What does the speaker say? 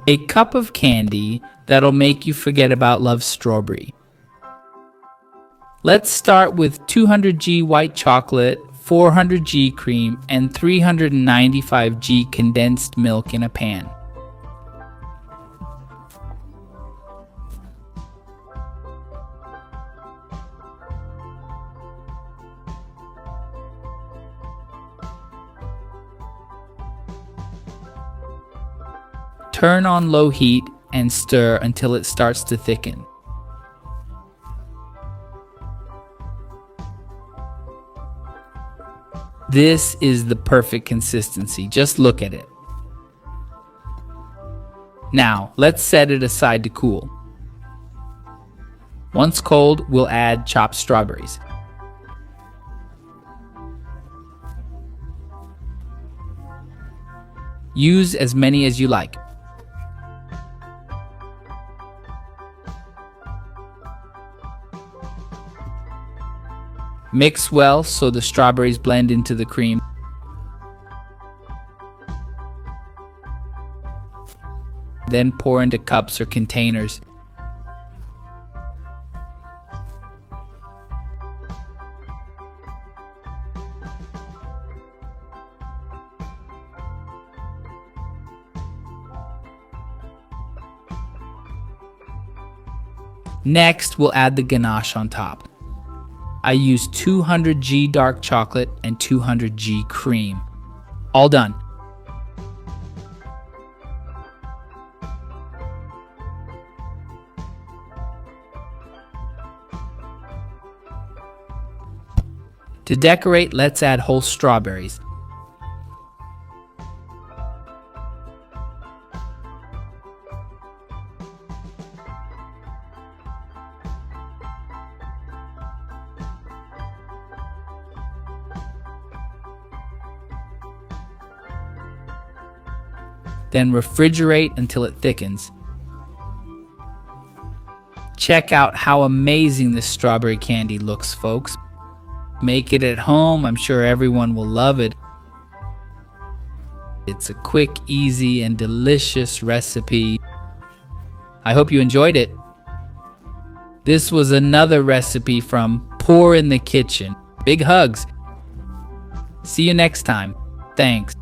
A cup of candy that'll make you forget about love's strawberry. Let's start with 200g white chocolate, 400g cream, and 395g condensed milk in a pan. Turn on low heat and stir until it starts to thicken. This is the perfect consistency. Just look at it. Now, let's set it aside to cool. Once cold, we'll add chopped strawberries. Use as many as you like. Mix well so the strawberries blend into the cream. Then pour into cups or containers. Next, we'll add the ganache on top. I used 200g dark chocolate and 200g cream. All done. To decorate, let's add whole strawberries. Then refrigerate until it thickens. Check out how amazing this strawberry candy looks, folks. Make it at home. I'm sure everyone will love it. It's a quick, easy, and delicious recipe. I hope you enjoyed it. This was another recipe from Pour in the Kitchen. Big hugs. See you next time. Thanks.